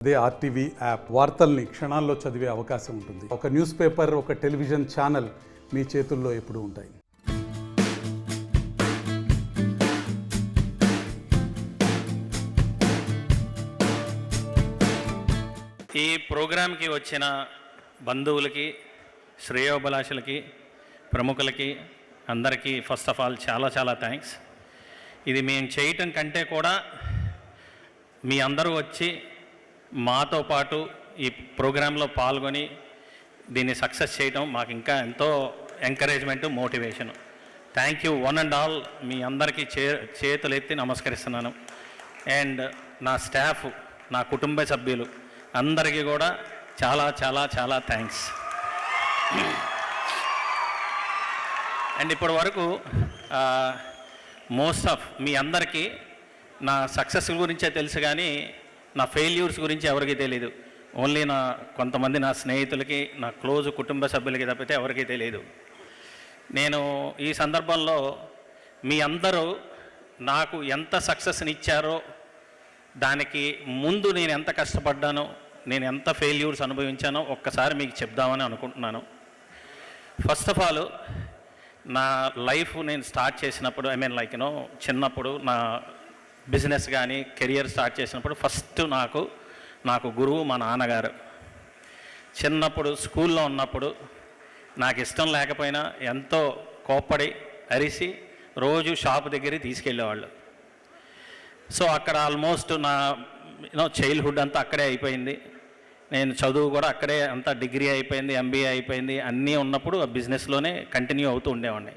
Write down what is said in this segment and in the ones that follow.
అదే RTV app వార్తల్ని క్షణాల్లో చదివే అవకాశం ఉంటుంది. ఒక న్యూస్ పేపర్, ఒక టెలివిజన్ ఛానల్ మీ చేతుల్లో ఎప్పుడూ ఉంటాయి. ఈ ప్రోగ్రాంకి వచ్చిన బంధువులకి, శ్రేయోభిలాషులకి, ప్రముఖులకి అందరికీ ఫస్ట్ ఆఫ్ ఆల్ చాలా థ్యాంక్స్. ఇది మేము చేయటం కంటే కూడా మీ అందరూ వచ్చి మాతో పాటు ఈ ప్రోగ్రాంలో పాల్గొని దీన్ని సక్సెస్ చేయడం మాకు ఇంకా ఎంతో encouragement, motivation. Thank you one and all. మీ అందరికీ చేతులు ఎత్తి నమస్కరిస్తున్నాను. అండ్ నా స్టాఫ్, నా కుటుంబ సభ్యులు అందరికీ కూడా చాలా థ్యాంక్స్. అండ్ ఇప్పటి వరకు మోస్ట్ ఆఫ్ మీ అందరికీ నా సక్సెస్ గురించే తెలుసు, కానీ నా ఫెయిల్యూర్స్ గురించి ఎవరికీ తెలియదు. ఓన్లీ కొంతమంది నా స్నేహితులకి, నా క్లోజ్ కుటుంబ సభ్యులకి తప్పితే ఎవరికీ తెలియదు. నేను ఈ సందర్భంలో మీ అందరూ నాకు ఎంత సక్సెస్ని ఇచ్చారో, దానికి ముందు నేను ఎంత కష్టపడ్డానో, నేను ఎంత ఫెయిల్యూర్స్ అనుభవించానో ఒక్కసారి మీకు చెప్దామని అనుకుంటున్నాను. ఫస్ట్ ఆఫ్ ఆల్, నా లైఫ్ నేను స్టార్ట్ చేసినప్పుడు, చిన్నప్పుడు నా బిజినెస్ కానీ కెరియర్ స్టార్ట్ చేసినప్పుడు ఫస్ట్ నాకు గురువు మా నాన్నగారు. చిన్నప్పుడు స్కూల్లో ఉన్నప్పుడు నాకు ఇష్టం లేకపోయినా ఎంతో కోప్పడి అరిసి రోజు షాప్ దగ్గరికి తీసుకెళ్ళేవాళ్ళు. సో అక్కడ ఆల్మోస్ట్ నా చైల్డ్హుడ్ అంతా అక్కడే అయిపోయింది. నేను చదువు కూడా అక్కడే అంతా డిగ్రీ అయిపోయింది, ఎంబీఏ అయిపోయింది, అన్నీ ఉన్నప్పుడు ఆ బిజినెస్లోనే కంటిన్యూ అవుతూ ఉండేవాడిని.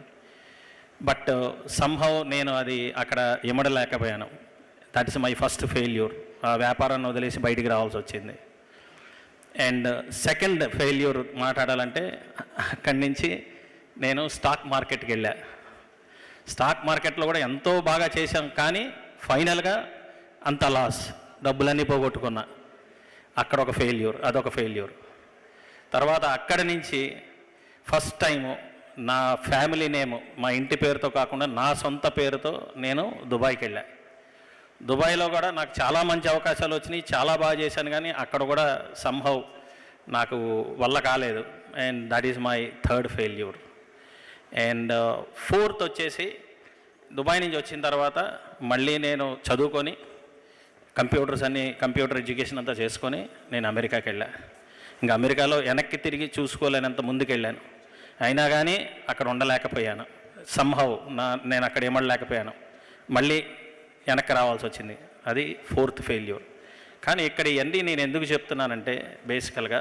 బట్ సంహౌ నేను అది అక్కడ ఇమడలేకపోయాను. That is my first failure. ఆ వ్యాపారాన్ని వదిలేసి బయటికి రావాల్సి వచ్చింది. అండ్ సెకండ్ ఫెయిల్యూర్ మాట్లాడాలంటే, అక్కడి నుంచి నేను స్టాక్ మార్కెట్కి వెళ్ళా. స్టాక్ మార్కెట్లో కూడా ఎంతో బాగా చేశాం, కానీ ఫైనల్గా అంత లాస్, డబ్బులన్నీ పోగొట్టుకున్నా. అక్కడ ఒక ఫెయిల్యూర్, అదొక ఫెయిల్యూర్. తర్వాత అక్కడి నుంచి ఫస్ట్ టైము నా ఫ్యామిలీ నేమ్, మా ఇంటి పేరుతో కాకుండా నా సొంత పేరుతో నేను దుబాయ్కి వెళ్ళా. దుబాయ్లో కూడా నాకు చాలా మంచి అవకాశాలు వచ్చినాయి, చాలా బాగా చేశాను, కానీ అక్కడ కూడా సంహౌ నాకు వల్ల కాలేదు. And that is my third failure. And fourth వచ్చేసి, దుబాయ్ నుంచి వచ్చిన తర్వాత మళ్ళీ నేను చదువుకొని కంప్యూటర్ ఎడ్యుకేషన్ అంతా చేసుకొని నేను అమెరికాకి వెళ్ళా. ఇంకా అమెరికాలో వెనక్కి తిరిగి చూసుకోలేనంత ముందుకెళ్ళాను. అయినా కానీ అక్కడ ఉండలేకపోయాను. సంహౌ నేను అక్కడ ఏమడలేకపోయాను, మళ్ళీ వెనక్కి రావాల్సి వచ్చింది. అది ఫోర్త్ ఫెయిల్యూర్. కానీ ఇక్కడ ఇవన్నీ నేను ఎందుకు చెప్తున్నానంటే, బేసికల్గా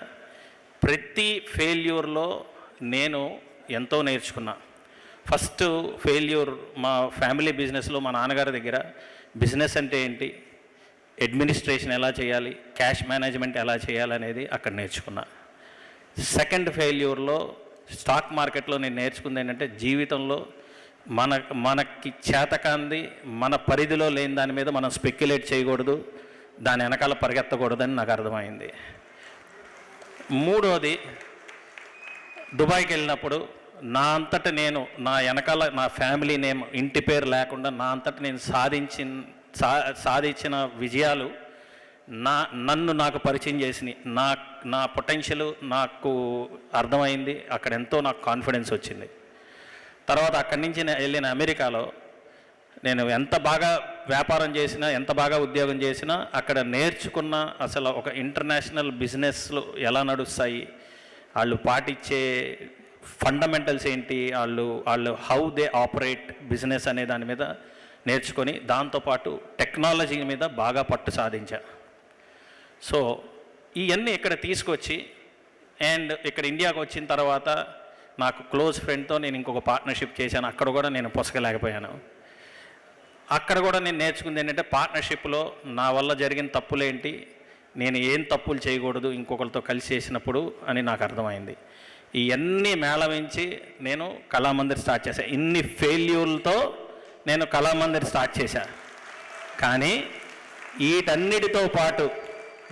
ప్రతి ఫెయిల్యూర్లో నేను ఎంతో నేర్చుకున్నా. ఫస్ట్ ఫెయిల్యూర్ మా ఫ్యామిలీ బిజినెస్లో మా నాన్నగారి దగ్గర బిజినెస్ అంటే ఏంటి, అడ్మినిస్ట్రేషన్ ఎలా చేయాలి, క్యాష్ మేనేజ్మెంట్ ఎలా చేయాలనేది అక్కడ నేర్చుకున్నా. సెకండ్ ఫెయిల్యూర్లో స్టాక్ మార్కెట్లో నేను నేర్చుకుంది ఏంటంటే, జీవితంలో మనకి చేతకాంది, మన పరిధిలో లేని దాని మీద మనం స్పెక్యులేట్ చేయకూడదు, దాని వెనకాల పరిగెత్తకూడదని నాకు అర్థమైంది. మూడోది, దుబాయ్కి వెళ్ళినప్పుడు నా అంతట నేను, నా వెనకాల నా ఫ్యామిలీ నేమ్, ఇంటి పేరు లేకుండా నా అంతట నేను సాధించిన విజయాలు నాకు పరిచయం చేసినాయి. నా పొటెన్షియల్ నాకు అర్థమైంది. అక్కడ ఎంతో నాకు కాన్ఫిడెన్స్ వచ్చింది. తర్వాత అక్కడి నుంచి వెళ్ళిన అమెరికాలో నేను ఎంత బాగా వ్యాపారం చేసినా, ఎంత బాగా ఉద్యోగం చేసినా, అక్కడ నేర్చుకున్న అసలు ఒక ఇంటర్నేషనల్ బిజినెస్లు ఎలా నడుస్తాయి, వాళ్ళు పాటించే ఫండమెంటల్స్ ఏంటి, వాళ్ళు హౌ దే ఆపరేట్ బిజినెస్ అనే దాని మీద నేర్చుకొని, దాంతోపాటు టెక్నాలజీ మీద బాగా పట్టు సాధించా. సో ఇవన్నీ ఇక్కడ తీసుకొచ్చి, అండ్ ఇక్కడ ఇండియాకు వచ్చిన తర్వాత నాకు క్లోజ్ ఫ్రెండ్తో నేను ఇంకొక పార్ట్నర్షిప్ చేశాను. అక్కడ కూడా నేను పొసగలేకపోయాను. అక్కడ కూడా నేను నేర్చుకుంది ఏంటంటే, పార్ట్నర్షిప్లో నా వల్ల జరిగిన తప్పులేంటి, నేను ఏం తప్పులు చేయకూడదు ఇంకొకరితో కలిసి చేసినప్పుడు అని నాకు అర్థమైంది. ఇవన్నీ మేళవించి నేను కళామందిర్ స్టార్ట్ చేశాను. ఇన్ని ఫెయిల్యూర్లతో నేను కళామందిర్ స్టార్ట్ చేశాను. కానీ వీటన్నిటితో పాటు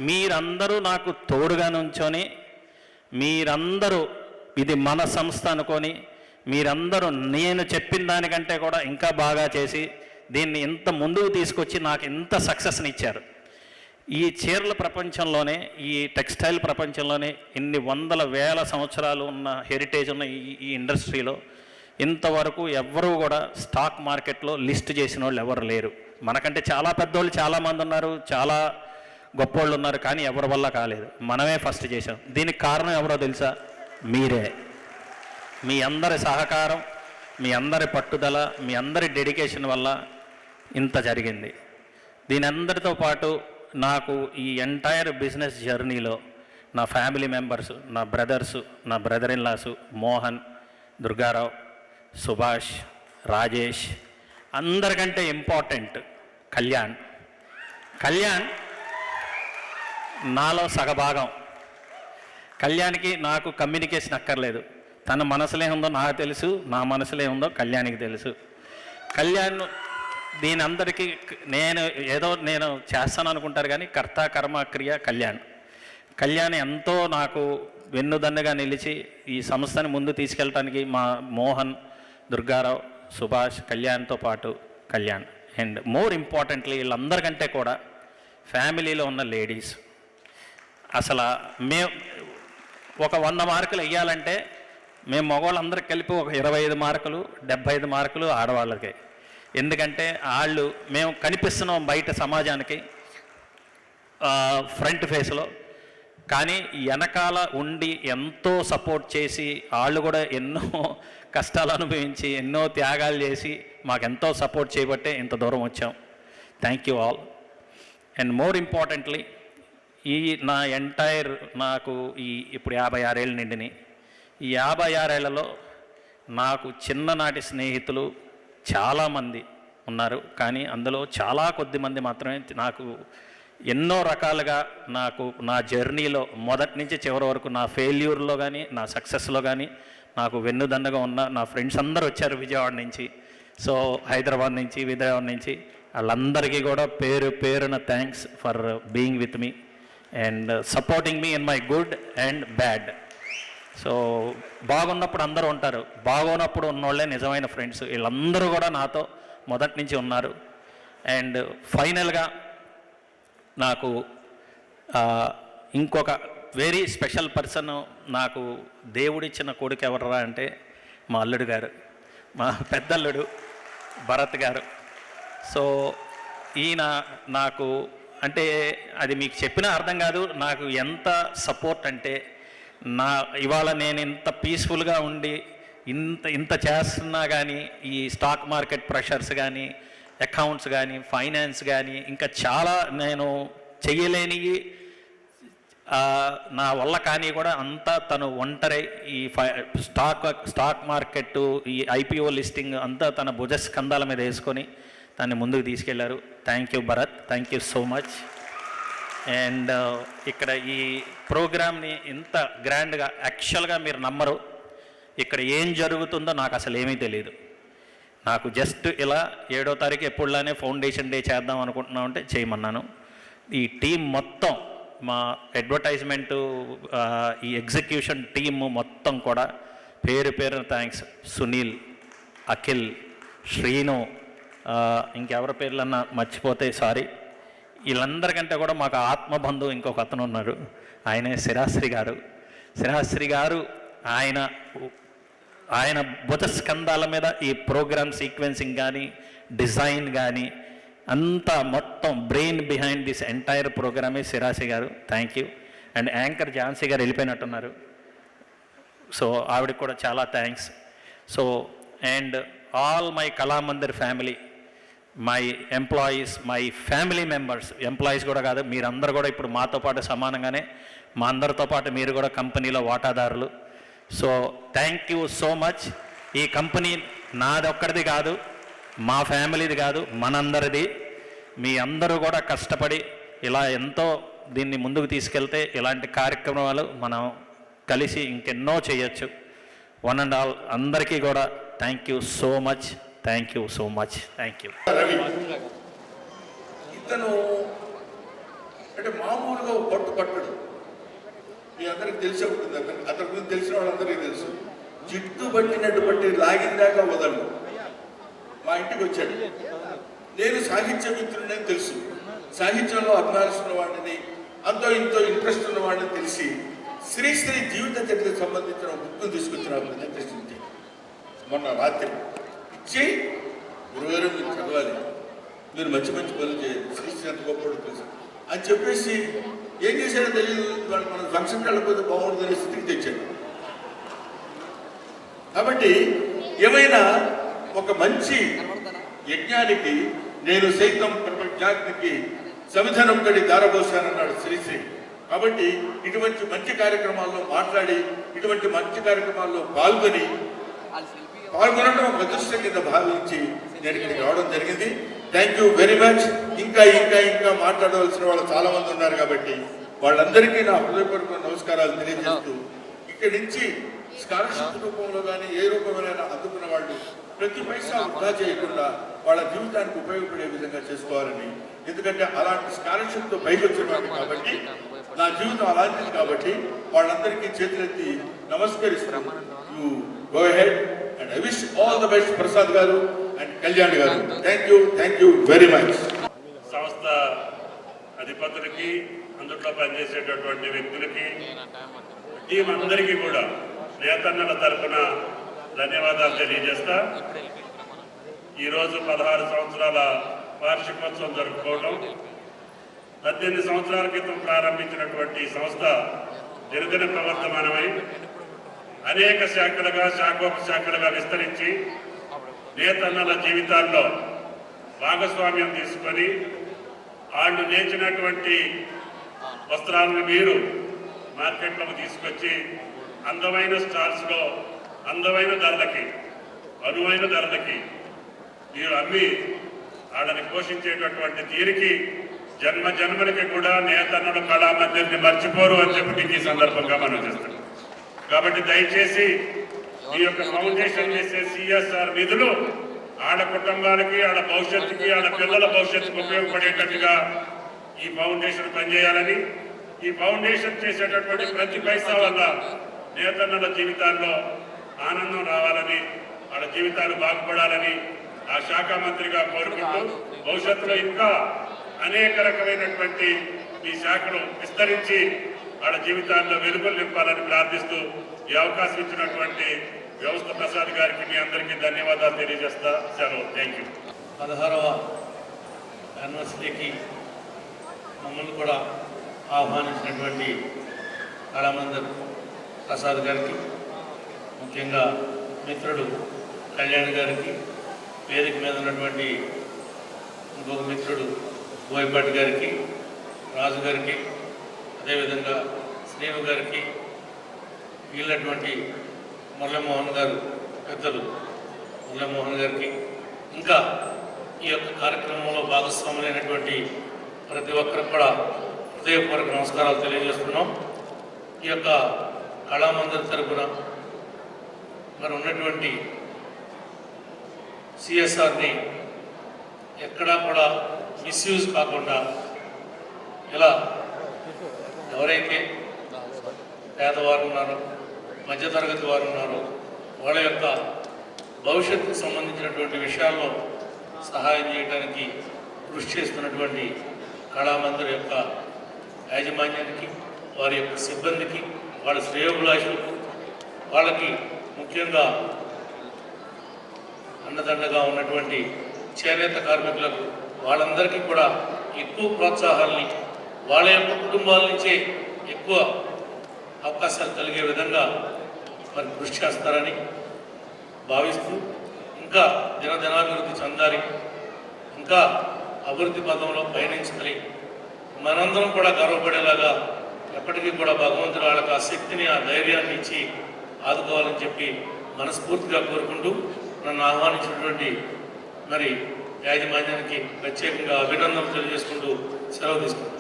మీరందరూ నాకు తోడుగా నుంచొని, మీరందరూ ఇది మన సంస్థ అనుకొని, మీరందరూ నేను చెప్పిన దానికంటే కూడా ఇంకా బాగా చేసి దీన్ని ఇంత ముందుకు తీసుకొచ్చి నాకు ఇంత సక్సెస్ని ఇచ్చారు. ఈ చీరల ప్రపంచంలోనే, ఈ టెక్స్టైల్ ప్రపంచంలోనే ఇన్ని వందల వేల సంవత్సరాలు ఉన్న హెరిటేజ్ ఉన్న ఈ ఇండస్ట్రీలో ఇంతవరకు ఎవ్వరూ కూడా స్టాక్ మార్కెట్లో లిస్ట్ చేసిన వాళ్ళు ఎవరు లేరు. మనకంటే చాలా పెద్దోళ్ళు చాలామంది ఉన్నారు, చాలా గొప్పోళ్ళు ఉన్నారు, కానీ ఎవరి వల్ల కాలేదు. మనమే ఫస్ట్ చేసాం. దీనికి కారణం ఎవరో తెలుసా? మీరే. మీ అందరి సహకారం, మీ అందరి పట్టుదల, మీ అందరి డెడికేషన్ వల్ల ఇంత జరిగింది. దీని అందరితో పాటు నాకు ఈ ఎంటైర్ బిజినెస్ జర్నీలో నా ఫ్యామిలీ మెంబర్స్, నా బ్రదర్సు, నా brother in loss, Mohan, Durgarao, Subhash, Rajesh, అందరికంటే ఇంపార్టెంట్ కళ్యాణ్. కళ్యాణ్ నాలో సగభాగం. కళ్యాణ్కి నాకు కమ్యూనికేషన్ అక్కర్లేదు. తన మనసులో ఏముందో నాకు తెలుసు, నా మనసులో ఏముందో కళ్యాణ్కి తెలుసు. కళ్యాణ్ దీని అందరికీ నేను చేస్తాను అనుకుంటారు, కానీ కర్త కర్మ క్రియ కళ్యాణ్. కళ్యాణ్ ఎంతో నాకు వెన్నుదన్నుగా నిలిచి ఈ సంస్థని ముందు తీసుకెళ్ళటానికి మా మోహన్, దుర్గారావు, సుభాష్, కళ్యాణ్తో పాటు కళ్యాణ్. అండ్ మోర్ ఇంపార్టెంట్లీ వీళ్ళందరికంటే కూడా ఫ్యామిలీలో ఉన్న లేడీస్. అసలు ఒక 100 మార్కులు వెయ్యాలంటే మేము మగవాళ్ళందరికి కలిపి ఒక 25 మార్కులు, 75 మార్కులు ఆడవాళ్ళకి. ఎందుకంటే మేము కనిపిస్తున్నాం బయట సమాజానికి ఫ్రంట్ ఫేస్లో, కానీ వెనకాల ఉండి ఎంతో సపోర్ట్ చేసి వాళ్ళు కూడా ఎన్నో కష్టాలు అనుభవించి ఎన్నో త్యాగాలు చేసి మాకెంతో సపోర్ట్ చేయబట్టే ఇంత దూరం వచ్చాం. Thank you all. And more importantly ఈ నా ఎంటైర్ నాకు ఇప్పుడు 56 ఏళ్ళు నిండిని. ఈ 56 ఏళ్లలో నాకు చిన్ననాటి స్నేహితులు చాలామంది ఉన్నారు, కానీ అందులో చాలా కొద్ది మంది మాత్రమే నాకు ఎన్నో రకాలుగా నా జర్నీలో మొదటి నుంచి చివరి వరకు నా ఫెయిల్యూర్లో కానీ నా సక్సెస్లో కానీ నాకు వెన్నుదన్నుగా ఉన్న నా ఫ్రెండ్స్ అందరూ వచ్చారు విజయవాడ నుంచి, సో హైదరాబాద్ నుంచి, విజయవాడ నుంచి. వాళ్ళందరికీ కూడా పేరున thanks for being with me and supporting me in my good and bad. So బాగున్నప్పుడు అందరూ ఉంటారు, బాగోనప్పుడు ఉన్నోళ్ళే నిజమైన ఫ్రెండ్స్. వీళ్ళందరూ కూడా నాతో మొదటి నుంచి ఉన్నారు. అండ్ ఫైనల్గా నాకు ఇంకొక వెరీ స్పెషల్ పర్సన్, నాకు దేవుడిచ్చిన కొడుకు ఎవర్రా అంటే మా అల్లుడు గారు, మా పెద్దల్లుడు భరత్ గారు. సో ఈయన నాకు అంటే అది మీకు చెప్పినా అర్థం కాదు, నాకు ఎంత సపోర్ట్ అంటే ఇవాళ నేను ఇంత పీస్ఫుల్గా ఉండి ఇంత చేస్తున్నా కానీ ఈ స్టాక్ మార్కెట్ ప్రెషర్స్ కానీ, అకౌంట్స్ కానీ, ఫైనాన్స్ కానీ, ఇంకా చాలా నేను చెయ్యలేనివి నా వల్ల కానీ కూడా అంతా తను ఒంటరి ఈ స్టాక్ మార్కెట్, ఈ IPO లిస్టింగ్ అంతా తన భుజస్కంధాల మీద వేసుకొని దాన్ని ముందుకు తీసుకెళ్లారు. Thank you Bharat, thank you so much. And ఇక్కడ ఈ ప్రోగ్రామ్ని ఇంత గ్రాండ్గా, యాక్చువల్గా మీరు నమ్మరు, ఇక్కడ ఏం జరుగుతుందో నాకు అసలు ఏమీ తెలియదు. నాకు జస్ట్ ఇలా 7వ తారీఖు ఎప్పుడులానే ఫౌండేషన్ డే చేద్దాం అనుకుంటున్నాం అంటే చేయమన్నాను. ఈ టీం మొత్తం, మా అడ్వర్టైజ్మెంటు, ఈ ఎగ్జిక్యూషన్ టీము మొత్తం కూడా పేరున థ్యాంక్స్. సునీల్, అఖిల్, శ్రీను, ఇంకెవరి పేర్లన్నా మర్చిపోతే సారీ. వీళ్ళందరికంటే కూడా మాకు ఆత్మబంధువు ఇంకొక అతను ఉన్నారు, ఆయనే శిరాశ్రీ గారు. శిరాశ్రీ గారు ఆయన భుజస్కంధాల మీద ఈ ప్రోగ్రామ్ సీక్వెన్సింగ్ కానీ, డిజైన్ కానీ అంతా మొత్తం బ్రెయిన్ బిహైండ్ దిస్ ఎంటైర్ ప్రోగ్రామే శిరాశ్రీ గారు. Thank you. And anchor Jhansi గారు వెళ్ళిపోయినట్టున్నారు, సో ఆవిడకి కూడా చాలా thanks. So and all my Kalamandir family, my employees, my family members, employees కూడా కాదు, మీరందరూ కూడా ఇప్పుడు మాతో పాటు సమానంగానే, మా అందరితో పాటు మీరు కూడా కంపెనీలో వాటాదారులు. So thank you so much. ఈ కంపెనీ నాది ఒక్కడిది కాదు, మా ఫ్యామిలీది కాదు, మనందరిది. మీ అందరూ కూడా కష్టపడి ఇలా ఎంతో దీన్ని ముందుకు తీసుకెళ్తే ఇలాంటి కార్యక్రమాలు మనం కలిసి ఇంకెన్నో చేయొచ్చు. వన్ అండ్ ఆల్ అందరికీ కూడా thank you so much, thank you so much, thank you. ఇతను అంటే మామూలుగా పట్టుడు, మీ అందరికి తెలిసే ఉంటుంది. అతని గురించి తెలిసిన వాళ్ళందరికీ తెలుసు. జిడ్డు పట్టినట్టు పట్టి లాగిన దాకా వదలడు. మా ఇంటికి వచ్చాడు. నేను సాహిత్య మిత్రుడని తెలుసు, సాహిత్యంలో అభిమానిస్తున్న వాడిని, అంతో ఇంతో ఇంట్రెస్ట్ ఉన్న వాడిని తెలిసి శ్రీశ్రీ జీవిత చరిత్రకు సంబంధించిన బుక్ను తీసుకొచ్చిన ప్రజెంటేషన్ మొన్న రాత్రి ఇచ్చి, గురుగారు మీరు చదవాలి, మీరు మంచి మంచి పనులు చేయాలి, శ్రీశ్రీ ఎంత గొప్పడు తెలుసు అని చెప్పేసి ఏం చేశాడో తెలియదు. వాళ్ళు మనం ఫంక్షన్కి వెళ్ళకపోతే బాగుంటుందనే స్థితికి తెచ్చాడు. కాబట్టి ఏమైనా ఒక మంచి యజ్ఞానికి నేను సైతం ప్రపంచానికి సమిధనొక్కడి దారబోసానన్నాడు శ్రీశ్రీ. కాబట్టి ఇటువంటి మంచి కార్యక్రమాల్లో మాట్లాడి, ఇటువంటి మంచి కార్యక్రమాల్లో పాల్గొనడం ఒక అదృష్టం కింద భావించి నేను ఇక్కడికి రావడం జరిగింది. Thank you very much. ఇంకా ఇంకా ఇంకా మాట్లాడవలసిన వాళ్ళు చాలా మంది ఉన్నారు కాబట్టి వాళ్ళందరికీ నా హృదయపూర్వక నమస్కారాలు తెలియజేస్తూ, ఇక్కడి నుంచి స్కాలర్షిప్ రూపంలో కానీ ఏ రూపమైనా అందుకున్న వాళ్ళు ప్రతి పైసా వృధా చేయకుండా వాళ్ళ జీవితానికి ఉపయోగపడే విధంగా చేసుకోవాలని, ఎందుకంటే అలాంటి స్కాలర్షిప్తో పైకి వచ్చిన వాళ్ళు కాబట్టి, నా జీవితం అలాంటిది కాబట్టి వాళ్ళందరికీ చేతులెత్తి నమస్కరిస్తాం. You go ahead and I wish all the best Prasad గారు అండ్ కళ్యాణ్ గారు. Thank you very much. సంస్థ అధిపతులకి, అందులో పనిచేసేటటువంటి వ్యక్తులకి, టీం అందరికీ కూడా నేతన్నల తరఫున ధన్యవాదాలు తెలియజేస్తా. ఈరోజు 16 సంవత్సరాల వార్షికోత్సవం జరుపుకోవడం, 18 సంవత్సరాల క్రితం ప్రారంభించినటువంటి సంస్థ దినదిన ప్రవర్తమానమై అనేక శాఖోపశాఖలుగా విస్తరించి నేతన్నల జీవితాల్లో భాగస్వామ్యం తీసుకొని వాళ్ళు నేర్చినటువంటి వస్త్రాలను మీరు మార్కెట్లోకి తీసుకొచ్చి అందమైన స్టాల్స్లో అందమైన ధరలకి, అనువైన ధరలకి మీరు అమ్మి వాళ్ళని పోషించేటటువంటి తీరికి జన్మలకి కూడా నేతన్నలు కళామందిర్ని మర్చిపోరు అని చెప్పి ఈ సందర్భంగా మనం చేస్తున్నాం. కాబట్టి దయచేసి మీ యొక్క ఫౌండేషన్ చేసే సిఎస్ఆర్ నిధులు ఆడ కుటుంబాలకి, ఆడ భవిష్యత్తుకి, ఆడ పిల్లల భవిష్యత్తుకు ఉపయోగపడేటట్టుగా ఈ ఫౌండేషన్ పనిచేయాలని, ఈ ఫౌండేషన్ చేసేటటువంటి ప్రతి పైసా వల్ల నేతన్నల జీవితాల్లో ఆనందం రావాలని, వాళ్ళ జీవితాలు బాగుపడాలని ఆ శాఖ మంత్రిగా కోరుకుంటూ, భవిష్యత్తులో ఇంకా అనేక రకమైనటువంటి ఈ శాఖలు విస్తరించి వాళ్ళ జీవితాల్లో వెలుగులు నింపాలని ప్రార్థిస్తూ ఈ అవకాశం ఇచ్చినటువంటి వ్యవస్థ ప్రసాద్ గారికి మీ అందరికీ ధన్యవాదాలు తెలియజేస్తా. సెలవు. Thank you. 16వ యానివర్సరీకి మమ్మల్ని కూడా ఆహ్వానించినటువంటి కళామందిర్ ప్రసాద్ గారికి, ముఖ్యంగా మిత్రుడు కళ్యాణ్ గారికి, వేదిక మీద ఉన్నటువంటి ఇంకొక మిత్రుడు బోయపాటి గారికి, రాజు గారికి, అదేవిధంగా శ్రీను గారికి, వీళ్ళటువంటి మురళీమోహన్ గారు, పెద్దలు మురళీమోహన్ గారికి, ఇంకా ఈ యొక్క కార్యక్రమంలో భాగస్వాములైనటువంటి ప్రతి ఒక్కరికి కూడా హృదయపూర్వక నమస్కారాలు తెలియజేస్తున్నాం. ఈ యొక్క కళామందిర్ తరపున మరి ఉన్నటువంటి సిఎస్ఆర్ని ఎక్కడా కూడా మిస్యూజ్ కాకుండా, ఇలా ఎవరైతే పేదవారు ఉన్నారో, మధ్యతరగతి వారు ఉన్నారో వాళ్ళ యొక్క భవిష్యత్తుకు సంబంధించినటువంటి విషయాల్లో సహాయం చేయడానికి కృషి చేస్తున్నటువంటి కళామందిర్ యొక్క యాజమాన్యానికి, వారి యొక్క సిబ్బందికి, వాళ్ళ శ్రేయోభిలాషులకు, వాళ్ళకి ముఖ్యంగా అన్నదండగా ఉన్నటువంటి చేనేత కార్మికులకు, వాళ్ళందరికీ కూడా ఎక్కువ ప్రోత్సాహాన్ని వాళ్ళ యొక్క కుటుంబాల నుంచే ఎక్కువ అవకాశాలు కలిగే విధంగా మరి కృషి చేస్తారని భావిస్తూ, ఇంకా దినదినాభివృద్ధి చెందాలి, ఇంకా అభివృద్ధి పదంలో పయనించాలి, మనందరం కూడా గర్వపడేలాగా ఎప్పటికీ కూడా భగవంతుడు వాళ్ళకి ఆ శక్తిని, ఆ ధైర్యాన్ని ఇచ్చి ఆదుకోవాలని చెప్పి మనస్ఫూర్తిగా కోరుకుంటూ, నన్ను ఆహ్వానించినటువంటి మరి యాజమాన్యానికి ప్రత్యేకంగా అభినందనలు తెలియజేసుకుంటూ సెలవు తీసుకుంటాను.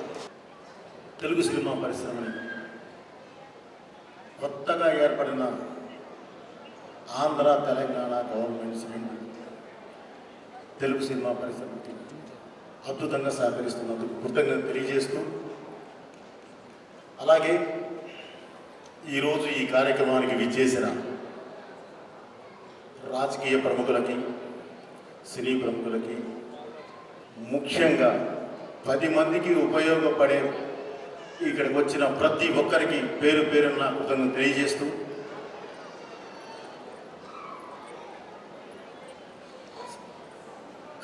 తెలుగు సినిమా పరిశ్రమని కొత్తగా ఏర్పడిన ఆంధ్ర తెలంగాణ గవర్నమెంట్స్ తెలుగు సినిమా పరిశ్రమకి అద్భుతంగా సహకరిస్తున్నందుకు కృతజ్ఞత తెలియజేస్తూ, అలాగే ఈరోజు ఈ కార్యక్రమానికి విచ్చేసిన రాజకీయ ప్రముఖులకి, సినీ ప్రముఖులకి, ముఖ్యంగా 10 మందికి ఉపయోగపడే ఇక్కడికి వచ్చిన ప్రతి ఒక్కరికి పేరు పేరున్న కృతజ్ఞతలు తెలియజేస్తూ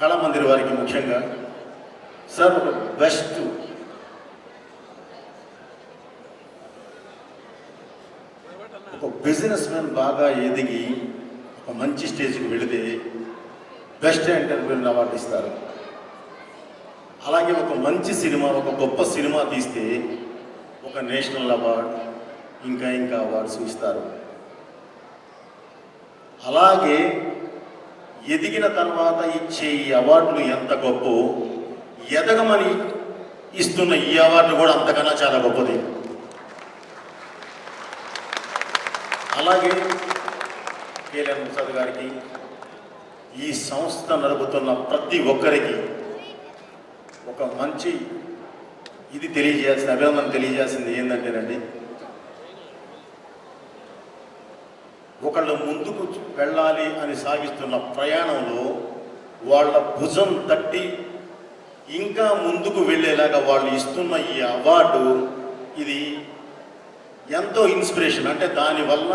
కళామందిర్ వారికి ముఖ్యంగా సార్ ఒక బెస్ట్ ఒక బిజినెస్ మ్యాన్ బాగా ఎదిగి ఒక మంచి స్టేజ్కి వెళితే బెస్ట్ ఎంటర్ప్రెన్యూర్ అవార్డు ఇస్తారు. అలాగే ఒక మంచి సినిమా, ఒక గొప్ప సినిమా తీస్తే ఒక నేషనల్ అవార్డు, ఇంకా అవార్డ్స్ ఇస్తారు. అలాగే ఎదిగిన తర్వాత ఇచ్చే ఈ అవార్డులు ఎంత గొప్ప, ఎదగమని ఇస్తున్న ఈ అవార్డు కూడా అంతకన్నా చాలా గొప్పది. అలాగే కేఎల్ఎన్ ప్రసాద్ గారికి, ఈ సంస్థ నడుపుతున్న ప్రతి ఒక్కరికి ఒక మంచి ఇది తెలియజేయాల్సిన అభినందన తెలియజేయాల్సింది ఏంటంటేనండి, ఒకళ్ళు ముందుకు వెళ్ళాలి అని సాగిస్తున్న ప్రయాణంలో వాళ్ళ భుజం తట్టి ఇంకా ముందుకు వెళ్ళేలాగా వాళ్ళు ఇస్తున్న ఈ అవార్డు ఇది ఎంతో ఇన్స్పిరేషన్. అంటే దానివల్ల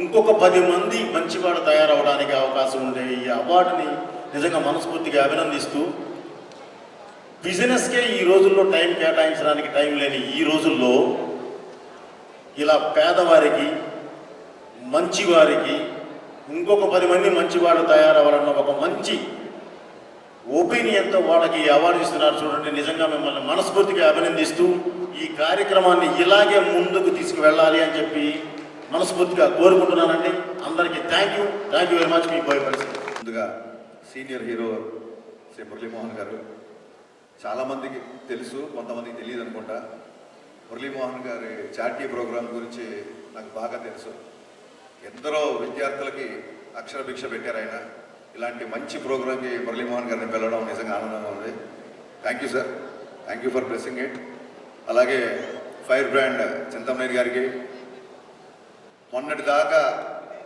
ఇంకొక 10 మంది మంచివాడు తయారవడానికి అవకాశం ఉండే ఈ అవార్డుని నిజంగా మనస్ఫూర్తిగా అభినందిస్తూ, బిజినెస్కే ఈ రోజుల్లో టైం కేటాయించడానికి టైం లేని ఈ రోజుల్లో ఇలా పేదవారికి, మంచివారికి ఇంకొక 10 మంది మంచివాడు తయారవ్వాలన్న ఒక మంచి ఒపీనియన్తో వాళ్ళకి అవార్డు ఇస్తున్నారు చూడండి. నిజంగా మిమ్మల్ని మనస్ఫూర్తిగా అభినందిస్తూ ఈ కార్యక్రమాన్ని ఇలాగే ముందుకు తీసుకువెళ్ళాలి అని చెప్పి మనస్ఫూర్తిగా కోరుకుంటున్నానండి. అందరికీ థ్యాంక్ యూ వెరీ మచ్. మీ పరిస్థితి ముందుగా సీనియర్ హీరో శ్రీ మురళీమోహన్ గారు చాలామందికి తెలుసు, కొంతమందికి తెలియదు అనుకుంటా. మురళీమోహన్ గారి చారిటీ ప్రోగ్రాం గురించి నాకు బాగా తెలుసు. ఎందరో విద్యార్థులకి అక్షర భిక్ష పెట్టారు ఆయన. ఇలాంటి మంచి ప్రోగ్రాంకి మురళీమోహన్ గారిని పిలవడం నిజంగా ఆనందంగా ఉంది. Thank you sir, thank you for blessing it. అలాగే ఫైర్ బ్రాండ్ చింతమనేని గారికి మొన్నటి దాకా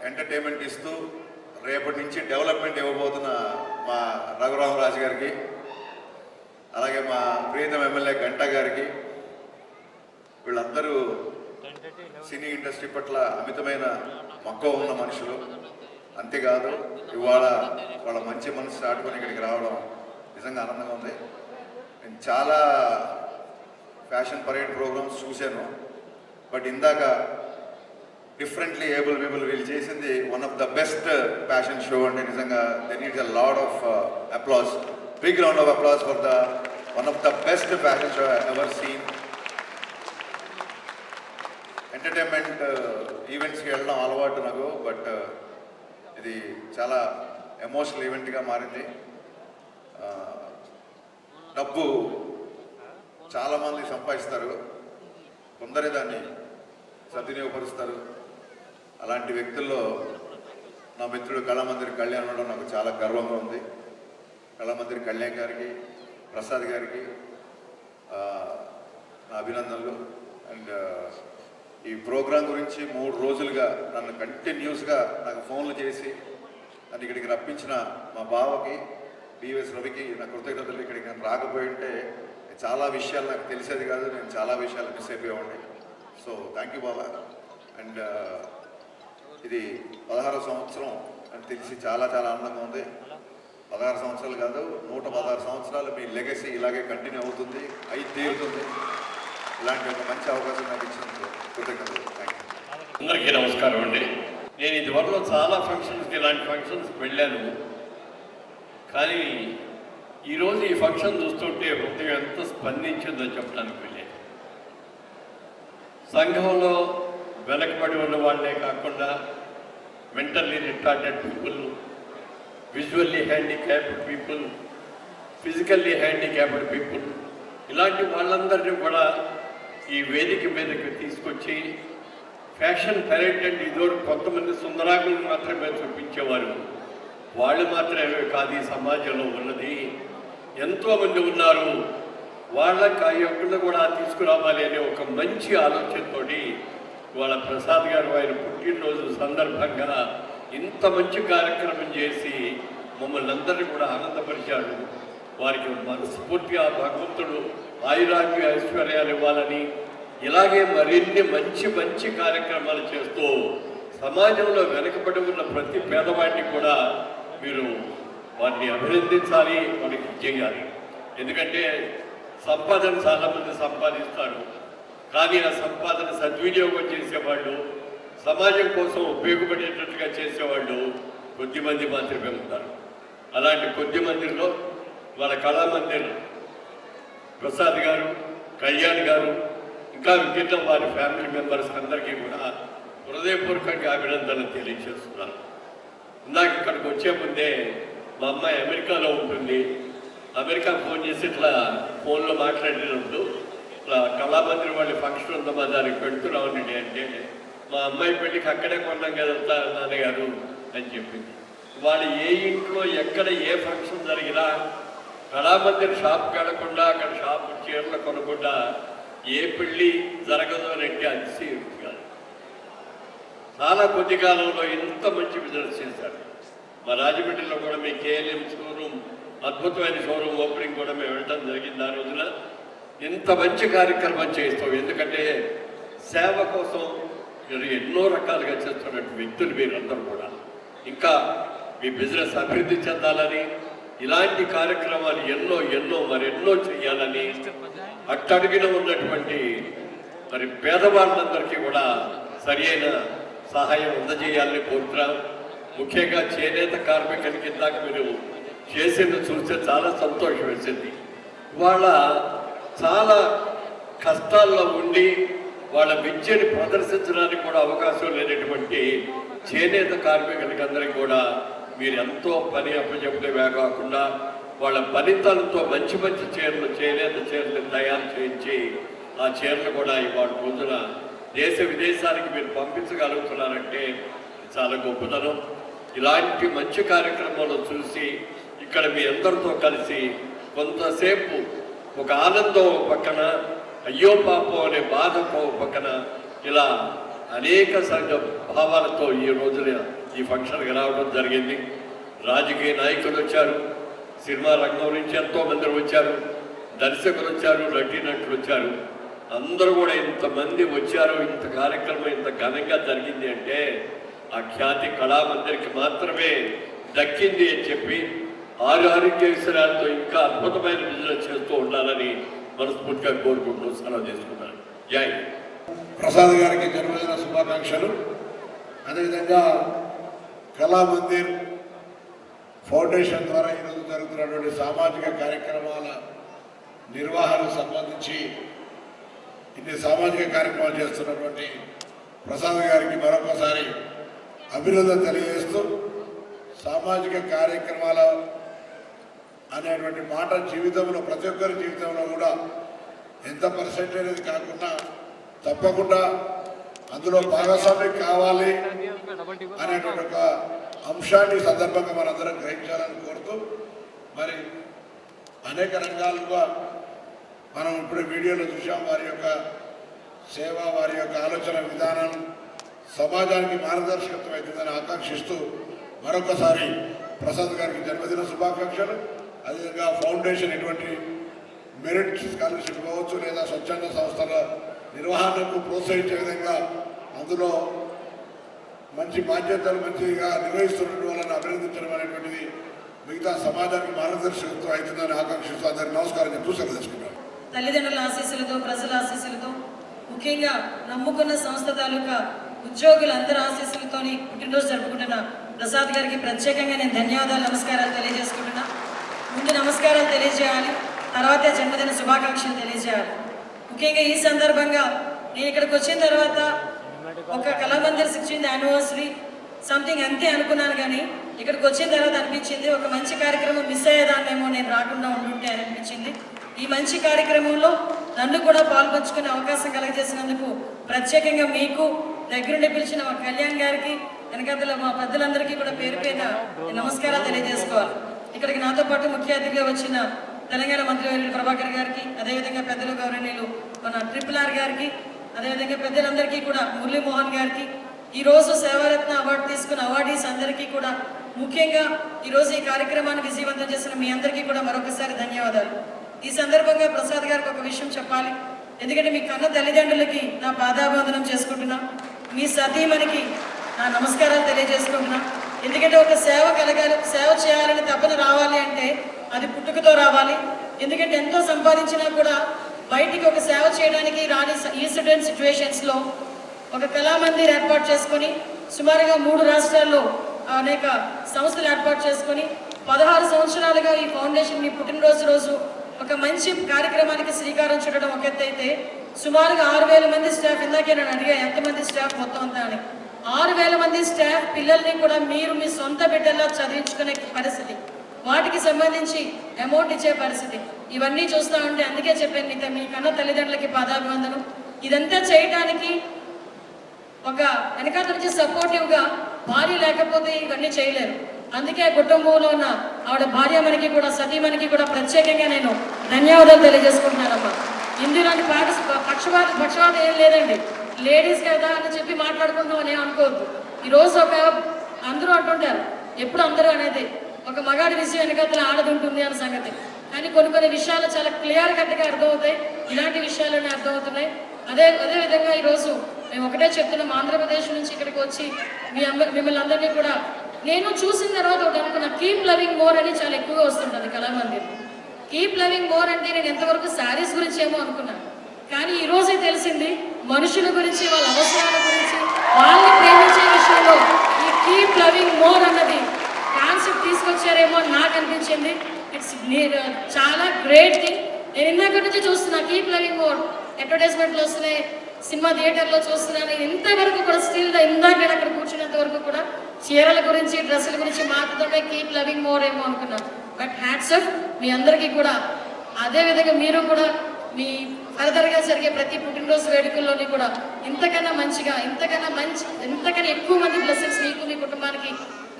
ఎంటర్టైన్మెంట్ ఇస్తూ రేపటి నుంచి డెవలప్మెంట్ ఇవ్వబోతున్న మా రఘురామరాజు గారికి, అలాగే మా ప్రియతమ ఎమ్మెల్యే గంటా గారికి, వీళ్ళందరూ సినీ ఇండస్ట్రీ పట్ల అమితమైన మక్కువ ఉన్న మనుషులు. అంతేకాదు ఇవాళ వాళ్ళ మంచి మనసు దాటుకొని ఇక్కడికి రావడం నిజంగా ఆనందంగా ఉంది. నేను చాలా ఫ్యాషన్ పరేడ్ ప్రోగ్రామ్స్ చూశాను, బట్ ఇందాక డిఫరెంట్లీ ఏబుల్ పీపుల్ వీళ్ళు చేసింది one of the best fashion show అండి. నిజంగా they needs a lot of applause, big round of applause for the one of the best fashion show ever seen. Entertainment ఈవెంట్స్కి వెళ్ళడం అలవాటు నాకు, but ఇది చాలా ఎమోషనల్ ఈవెంట్గా మారింది. డబ్బు చాలామంది సంపాదిస్తారు, కొందరే దాన్ని సద్వినియోగపరుస్తారు. అలాంటి వ్యక్తుల్లో నా మిత్రుడు కళామందిర్ కళ్యాణ్ ఉండడం నాకు చాలా గర్వంగా ఉంది. కళామందిర్ కళ్యాణ్ గారికి, ప్రసాద్ గారికి నా అభినందనలు. అండ్ ఈ ప్రోగ్రాం గురించి 3 రోజులుగా నన్ను కంటిన్యూస్గా నాకు ఫోన్లు చేసి నన్ను ఇక్కడికి రప్పించిన మా బావకి, బిఎస్ రవికి నా కృతజ్ఞతలు. ఇక్కడికి నేను రాకపోయి ఉంటే చాలా విషయాలు నాకు తెలిసేది కాదు, నేను చాలా విషయాలు మిస్ అయిపోయేవాడిని. సో థ్యాంక్ యూ బాబా. అండ్ ఇది 16వ సంవత్సరం అని తెలిసి చాలా చాలా ఆనందంగా ఉంది. 16 సంవత్సరాలు కాదు, 116 సంవత్సరాలు మీ లెగసీ ఇలాగే కంటిన్యూ అవుతుంది, అయి తీరుతుంది. ఇలాంటి ఒక మంచి అవకాశం నాకు ఇచ్చినందుకు కృతజ్ఞతలు. Thank you. అందరికీ నమస్కారం అండి. నేను ఇదివరలో చాలా ఫంక్షన్స్కి ఇలాంటి ఫంక్షన్స్కి వెళ్ళాను, కానీ ఈరోజు ఈ ఫంక్షన్ చూస్తుంటే హృదయం ఎంత స్పందించిందో చెప్పడానికి వెళ్ళాను. సంఘంలో వెనకబడి ఉన్న వాళ్ళే కాకుండా mentally retarded people, visually handicapped people, physically handicapped people, ఇలాంటి వాళ్ళందరినీ కూడా ఈ వేదిక మీదకి తీసుకొచ్చి ఫ్యాషన్ టాలెంట్ అంటే ఇదోడు కొంతమంది సుందరాకులు మాత్రమే చూపించేవారు. వాళ్ళు మాత్రమే కాదు ఈ సమాజంలో ఉన్నది, ఎంతోమంది ఉన్నారు. వాళ్ళకి ఆ యొక్కను కూడా తీసుకురావాలి అనే ఒక మంచి ఆలోచనతో వాళ్ళ ప్రసాద్ గారు ఆయన పుట్టినరోజు సందర్భంగా ఇంత మంచి కార్యక్రమం చేసి మమ్మల్ని అందరినీ కూడా ఆనందపరిచాడు. వారికి మనస్ఫూర్తిగా భగవంతుడు ఆయురాగ్య ఐశ్వర్యాలు ఇవ్వాలని, ఇలాగే మరిన్ని మంచి మంచి కార్యక్రమాలు చేస్తూ సమాజంలో వెనుకబడి ఉన్న ప్రతి పేదవాడిని కూడా మీరు వారిని అభినందించాలి, వారికి చేయాలి. ఎందుకంటే సంపాదన చాలామంది సంపాదిస్తారు, కానీ ఆ సంపాదన సద్వినియోగం చేసేవాళ్ళు, సమాజం కోసం ఉపయోగపడేటట్టుగా చేసేవాళ్ళు కొద్దిమంది మాత్రమే ఉంటారు. అలాంటి కొద్దిమందిలో వాళ్ళ కళామందిర్ ప్రసాద్ గారు, కళ్యాణ్ గారు, ఇంకా మిగిలిన వారి ఫ్యామిలీ మెంబర్స్ అందరికీ కూడా హృదయపూర్వకంగా అభినందనలు తెలియజేస్తున్నాను. ఇందాక ఇక్కడికి వచ్చే ముందే మా అమ్మాయి అమెరికాలో ఉంటుంది, అమెరికా ఫోన్ చేసి ఇట్లా ఫోన్లో మాట్లాడినప్పుడు ఇట్లా కళామందిర్ వాళ్ళ ఫంక్షన్ ఉందమ్మా, దానికి పెడుతున్నామండి అంటే, మా అమ్మాయి పెళ్ళికి అక్కడే కొన్నాం కదంతా నాన్నగారు అని చెప్పింది. వాళ్ళు ఏ ఇంట్లో ఎక్కడ ఏ ఫంక్షన్ జరిగినా కళామందిర్ షాప్కి వెళ్లకుండా, అక్కడ షాప్ చీరలు కొనకుండా ఏ పెళ్ళి జరగదు అని అంటే అతిశయం కాదు. చాలా కొద్ది కాలంలో ఇంత మంచి బిజినెస్ చేశారు. మా రాజమండ్రిలో కూడా మీ కేఎల్ఎం షోరూమ్, అద్భుతమైన షోరూమ్ ఓపెనింగ్ కూడా మేము వెళ్ళడం జరిగింది. ఆ రోజున ఇంత మంచి కార్యక్రమం చేస్తాం. ఎందుకంటే సేవ కోసం మీరు ఎన్నో రకాలుగా చేస్తున్నట్టు వ్యక్తులు మీరందరూ కూడా ఇంకా మీ బిజినెస్ అభివృద్ధి చెందాలని, ఇలాంటి కార్యక్రమాలు ఎన్నో ఎన్నో మరెన్నో చేయాలని, అట్టడుగున ఉన్నటువంటి మరి పేదవాళ్ళందరికీ కూడా సరి అయిన సహాయం అందజేయాలని కోరుతున్నాం. ముఖ్యంగా చేనేత కార్మికులకి ఇందాక మీరు చేసింది చూస్తే చాలా సంతోషం వేసింది. వాళ్ళ చాలా కష్టాల్లో ఉండి వాళ్ళ విద్యని ప్రదర్శించడానికి కూడా అవకాశం లేనటువంటి చేనేత కార్మికులకి అందరికీ కూడా మీరు ఎంతో పని అప్పచెప్పడమే కాకుండా వాళ్ళ ఫలితాలతో మంచి మంచి చీరలు, చేనేత చీరలు తయారు చేయించి ఆ చీరలు కూడా ఇవాళ రోజున దేశ విదేశానికి మీరు పంపించగలుగుతున్నారంటే చాలా గొప్పతనం. ఇలాంటి మంచి కార్యక్రమాలు చూసి ఇక్కడ మీ అందరితో కలిసి కొంతసేపు ఒక ఆనందం పక్కన, అయ్యో పాపం అనే బాధ పక్కన, ఇలా అనేక సంఘ భావాలతో ఈ రోజున ఈ ఫంక్షన్కి రావడం జరిగింది. రాజకీయ నాయకులు వచ్చారు, సినిమా రంగం నుంచి ఎంతోమంది వచ్చారు, దర్శకులు వచ్చారు, నటీనటులు వచ్చారు. అందరూ కూడా ఇంతమంది వచ్చారు. ఇంత కార్యక్రమం ఇంత ఘనంగా జరిగింది అంటే ఆ ఖ్యాతి కళామందిరికి మాత్రమే దక్కింది అని చెప్పి ఆరోగ్యేశ్వరాలతో ఇంకా అద్భుతమైన బిజినెస్ చేస్తూ ఉండాలని మనస్ఫూర్తిగా కోరుకుంటూ సెలవు చేసుకున్నాను. జై ప్రసాద్ గారికి జన్మదిన శుభాకాంక్షలు. అదేవిధంగా కళామందిర్ ఫౌండేషన్ ద్వారా ఈరోజు జరుగుతున్నటువంటి సామాజిక కార్యక్రమాల నిర్వహణకు సంబంధించి ఇన్ని సామాజిక కార్యక్రమాలు చేస్తున్నటువంటి ప్రసాద్ గారికి మరొకసారి అభినందన తెలియజేస్తూ, సామాజిక కార్యక్రమాల అనేటువంటి మాట జీవితంలో ప్రతి ఒక్కరి జీవితంలో కూడా ఎంత పర్సెంటేజ్ అనేది కాకుండా తప్పకుండా అందులో భాగస్వామ్యం కావాలి అనేటువంటి ఒక అంశాన్ని సందర్భంగా మనందరం గ్రహించాలని కోరుతూ, మరి అనేక రంగాలుగా మనం ఇప్పుడు వీడియోలో చూసాం. వారి యొక్క సేవ, వారి యొక్క ఆలోచన విధానం సమాజానికి మార్గదర్శకత్వం అవుతుందని ఆకాంక్షిస్తూ మరొకసారి ప్రసాద్ గారికి జన్మదిన శుభాకాంక్షలు. అదేవిధంగా ఫౌండేషన్ ఇటువంటి మెరిట్ స్కాలర్షిప్ కావచ్చు లేదా స్వచ్ఛంద సంస్థల నిర్వహణకు ప్రోత్సహించే విధంగా అందులో మంచి బాధ్యతలు మంచిగా నిర్వహిస్తున్న వాళ్ళని అభినందించడం అనేటువంటిది మిగతా సమాజానికి మార్గదర్శకత్వం అవుతుందని ఆకాంక్షిస్తూ అందరికి నమస్కారం చెప్తూ సెలవు తీసుకుంటాను. తల్లిదండ్రుల ఆశీస్సులతో, ప్రజల ఆశీస్సులతో, ముఖ్యంగా నమ్ముకున్న సంస్థ తాలూకా ఉద్యోగులందరి ఆశీస్సులతో పుట్టినరోజు జరుపుకుంటున్న ప్రసాద్ గారికి ప్రత్యేకంగా నేను ధన్యవాదాలు, నమస్కారాలు తెలియజేసుకుంటున్నా. ముందు నమస్కారాలు తెలియజేయాలి, తర్వాత జన్మదిన శుభాకాంక్షలు తెలియజేయాలి. ముఖ్యంగా ఈ సందర్భంగా నేను ఇక్కడికి వచ్చిన తర్వాత ఒక కళామందిర్ 16th యానివర్సరీ సంథింగ్ అంతే అనుకున్నాను, కానీ ఇక్కడికి వచ్చిన తర్వాత అనిపించింది ఒక మంచి కార్యక్రమం మిస్ అయ్యేదాన్నేమో నేను రాకుండా ఉండుంటే అని అనిపించింది. ఈ మంచి కార్యక్రమంలో నన్ను కూడా పాల్పంచుకునే అవకాశం కలగజేసినందుకు ప్రత్యేకంగా మీకు, దగ్గరుండి పిలిచిన మా కళ్యాణ్ గారికి, వెనకాతల మా పెద్దలందరికీ కూడా పేరు పేరున నమస్కారాలు తెలియజేసుకోవాలి. ఇక్కడికి నాతో పాటు ముఖ్య అతిథిగా వచ్చిన తెలంగాణ మంత్రివర్యులు ప్రభాకర్ గారికి, అదేవిధంగా పెద్దలు గౌరవనీయులు మన RRR గారికి, అదేవిధంగా పెద్దలందరికీ కూడా మురళీమోహన్ గారికి, ఈరోజు సేవారత్న అవార్డు తీసుకున్న అవార్డీస్ అందరికీ కూడా ముఖ్యంగా ఈరోజు ఈ కార్యక్రమాన్ని విజయవంతం చేసిన మీ అందరికీ కూడా మరొకసారి ధన్యవాదాలు. ఈ సందర్భంగా ప్రసాద్ గారికి ఒక విషయం చెప్పాలి. ఎందుకంటే మీ కన్న తల్లిదండ్రులకి నా పాదాబంధనం చేసుకుంటున్నా, మీ సతీమణికి నా నమస్కారాలు తెలియజేసుకుంటున్నా. ఎందుకంటే ఒక సేవ కలగాలి, సేవ చేయాలని తపన రావాలి అంటే అది పుట్టుకతో రావాలి. ఎందుకంటే ఎంతో సంపాదించినా కూడా బయటికి ఒక సేవ చేయడానికి రాని ఈ సడన్ సిచ్యువేషన్స్లో ఒక కళామందిర్ ఏర్పాటు చేసుకొని సుమారుగా 3 రాష్ట్రాల్లో అనేక సంస్థలు ఏర్పాటు చేసుకొని 16 సంవత్సరాలుగా ఈ ఫౌండేషన్ మీ పుట్టినరోజు రోజు ఒక మంచి కార్యక్రమానికి శ్రీకారం చుట్టడం ఒక ఎత్తు అయితే, సుమారుగా 6,000 మంది స్టాఫ్, ఇందాకే నేను అడిగా ఎంతమంది స్టాఫ్ మొత్తం అంతా అని, 6,000 మంది స్టాఫ్ పిల్లల్ని కూడా మీరు మీ సొంత బిడ్డల్లో చదివించుకునే పరిస్థితి, వాటికి సంబంధించి అమౌంట్ ఇచ్చే పరిస్థితి, ఇవన్నీ చూస్తూ ఉంటే అందుకే చెప్పాను మీ కన్న తల్లిదండ్రులకి పాదాభివందనం. ఇదంతా చేయడానికి ఒక వెనకాల నుంచి సపోర్టివ్గా భార్య లేకపోతే ఇవన్నీ చేయలేరు. అందుకే కుటుంబంలో ఉన్న ఆవిడ భార్యమనికి కూడా సతీమణికి కూడా ప్రత్యేకంగా నేను ధన్యవాదాలు తెలియజేసుకుంటున్నానమ్మా. ఇందులోని పక్షవాతం ఏం లేదండి, లేడీస్ కదా అని చెప్పి మాట్లాడుకుంటాం అని అనుకోవద్దు. ఈరోజు అందరూ అంటుంటారు, ఎప్పుడు అందరూ అనేది ఒక మగాడి విషయం వెనకాల ఆడది ఉంటుంది అనే సంగతి, కానీ కొన్ని విషయాలు చాలా క్లియర్ కట్గా అర్థమవుతాయి. ఇలాంటి విషయాలన్నీ అర్థమవుతున్నాయి. అదే విధంగా ఈరోజు మేము ఒకటే చెప్తున్నాం, ఆంధ్రప్రదేశ్ నుంచి ఇక్కడికి వచ్చి మిమ్మల్ని అందరినీ కూడా నేను చూసిన తర్వాత ఒకటి అనుకున్నా, కీప్ లవింగ్ మోర్ అని చాలా ఎక్కువగా వస్తుంటుంది కళామందిర్. కీప్ లవింగ్ మోర్ అంటే నేను ఎంతవరకు శారీస్ గురించి ఏమో అనుకున్నాను, కానీ ఈరోజే తెలిసింది మనుషుల గురించి, వాళ్ళ అవసరాల గురించి, వాళ్ళని ప్రేమించే విషయంలో ఈ కీప్ లవింగ్ మోర్ అన్నది కాన్సెప్ట్ తీసుకొచ్చారేమో అని నాకు అనిపించింది. ఇట్స్ చాలా గ్రేట్ థింగ్. నేను ఇందాక నుంచి చూస్తున్నా కీప్ లవింగ్ మోర్, అడ్వర్టైజ్మెంట్లో వస్తున్నాయి, సినిమా థియేటర్లో చూస్తున్నాను. నేను ఇంతవరకు కూడా స్టిల్ ఇందాక అక్కడ కూర్చున్నంత వరకు కూడా చీరల గురించి, డ్రెస్సుల గురించి మాట్లాడుతుంటే కీప్ లవింగ్ మోర్ ఏమో అనుకున్నాను. బట్ హ్యాట్స్ ఆఫ్ మీ అందరికీ కూడా. అదేవిధంగా మీరు కూడా మీ ఫర్దర్గా జరిగే ప్రతి పుట్టినరోజు వేడుకల్లోని కూడా ఇంతకన్నా మంచిగా, ఇంతకన్నా ఎక్కువ మంది బ్లెస్సింగ్స్ మీకు, మీ కుటుంబానికి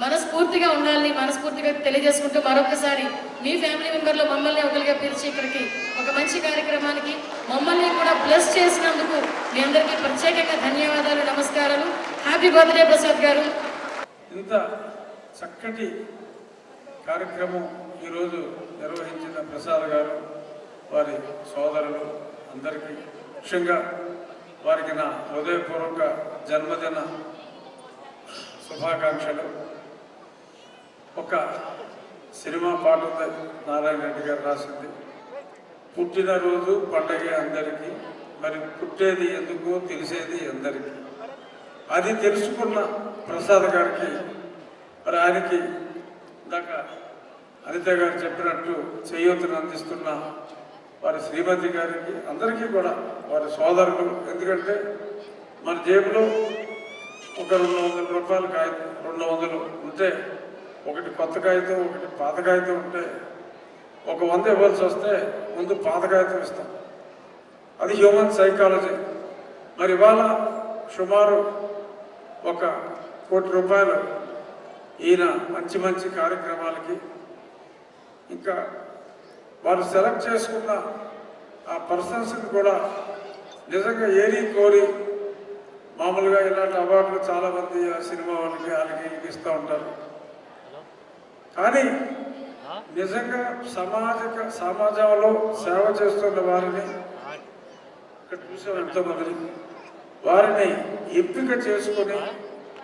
మనస్ఫూర్తిగా ఉండాలని మనస్ఫూర్తిగా తెలియజేసుకుంటూ మరొకసారి మీ ఫ్యామిలీ మెంబర్లో మమ్మల్ని ఒకరిగా పిలిచి ఇక్కడికి ఒక మంచి కార్యక్రమానికి మమ్మల్ని కూడా బ్లెస్ చేసినందుకు మీ అందరికీ ప్రత్యేకంగా ధన్యవాదాలు, నమస్కారాలు. హ్యాపీ బర్త్డే ప్రసాద్ గారు. ఇంత చక్కటి కార్యక్రమం ఈరోజు నిర్వహించిన ప్రసాద్ గారు, వారి సోదరులు అందరికీ, ముఖ్యంగా వారికి నా హృదయపూర్వక జన్మదిన శుభాకాంక్షలు. ఒక సినిమా పాట ఉంది, నారాయణ రెడ్డి గారు రాసింది, పుట్టినరోజు పండగ అందరికీ, మరి పుట్టేది ఎందుకు తెలిసేది అందరికీ. అది తెలుసుకున్న ప్రసాద్ గారికి, మరి ఆయనకి ఇందాక అనిత గారు చెప్పినట్టు చేయూతను అందిస్తున్న వారి శ్రీమతి గారికి, అందరికీ కూడా వారి సోదరులు. ఎందుకంటే మన జేబులో ఒక 200 రూపాయల కాగితం, 200 ఉంటే, ఒకటి కొత్త కాగితం, ఒకటి పాత కాగితం ఉంటే, ఒక 100 ఇవ్వాల్సి వస్తే ముందు పాత కాగితం ఇస్తాం. అది హ్యూమన్ సైకాలజీ. మరి ఇవాళ సుమారు 1 కోటి రూపాయలు ఈయన మంచి కార్యక్రమాలకి, ఇంకా వారు సెలెక్ట్ చేసుకున్న ఆ పర్సన్స్ని కూడా నిజంగా ఏరి కోరి, మామూలుగా ఇలాంటి అవార్డులు చాలామంది ఆ సినిమా వాళ్ళకి ఇస్తూ ఉంటారు, కానీ నిజంగా సమాజంలో సేవ చేస్తున్న వారిని ఇక్కడ చూసాం ఎంతోమందిని, వారిని ఎంపిక చేసుకొని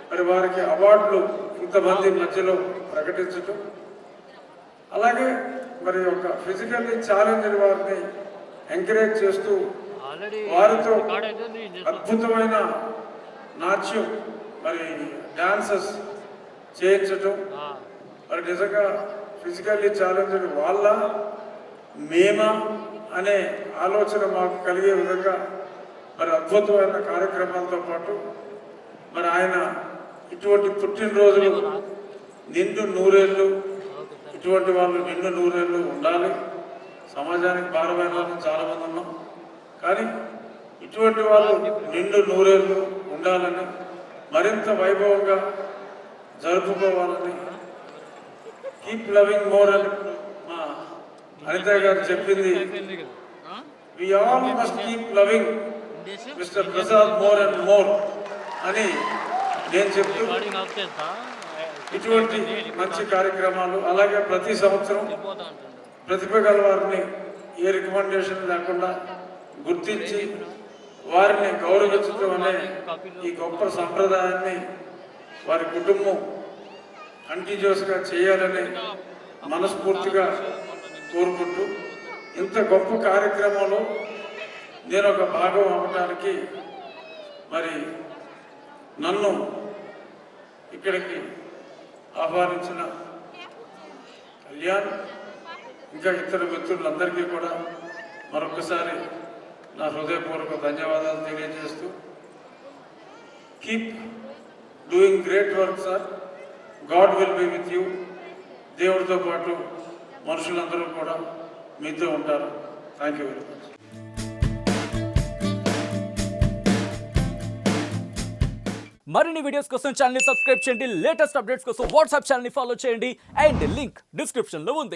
మరి వారికి అవార్డులు ఇంతమంది మధ్యలో ప్రకటించటం, అలాగే మరి ఒక ఫిజికల్లీ ఛాలెంజ్డ్ వారిని ఎంకరేజ్ చేస్తూ వారితో అద్భుతమైన నాట్యం, మరి డాన్సెస్ చేయించటం, మరి నిజంగా ఫిజికల్లీ ఛాలెంజ్డ్ వాళ్ళ మేమా అనే ఆలోచన మాకు కలిగే విధంగా మరి అద్భుతమైన కార్యక్రమాలతో పాటు మరి ఆయన ఇటువంటి పుట్టినరోజులు నిండు నూరేళ్ళు, ఇటువంటి వాళ్ళు నిండు నూరేళ్ళు ఉండాలి. సమాజానికి భారమైన వాళ్ళు చాలామంది ఉన్నాం, కానీ ఇటువంటి వాళ్ళు నిండు నూరేళ్ళు ఉండాలని, మరింత వైభవంగా జరుపుకోవాలని, కీప్ లవింగ్ మోర్ అని మా అనిత గారు చెప్పింది. We all must keep loving mister Prasad more and more అని నేను చెప్తూ ఇటువంటి మంచి కార్యక్రమాలు అలాగే ప్రతి సంవత్సరం ప్రతిభ గల వారిని ఏ రికమెండేషన్ లేకుండా గుర్తించి వారిని గౌరవించడం అనే ఈ గొప్ప సంప్రదాయాన్ని వారి కుటుంబం కంటిన్యూస్గా చేయాలని మనస్ఫూర్తిగా కోరుకుంటూ ఇంత గొప్ప కార్యక్రమంలో నేను ఒక భాగం అవ్వడానికి మరి నన్ను ఇక్కడికి ఆహ్వానించిన కళ్యాణ్ ఇంకా ఇతర మిత్రులందరికీ కూడా మరొకసారి నా హృదయపూర్వక ధన్యవాదాలు తెలియజేస్తూ keep doing great work sir, God will be with you. దేవుడితో పాటు మనుషులందరూ కూడా మీతో ఉంటారు. Thank you very much. మరిన్ని వీడియోస్ కోసం ఛానల్ ని సబ్స్క్రైబ్ చేయండి. లేటెస్ట్ అప్డేట్స్ కోసం వాట్సాప్ ఛానల్ ని ఫాలో చేయండి. అండ్ లింక్ డిస్క్రిప్షన్ లో ఉంది.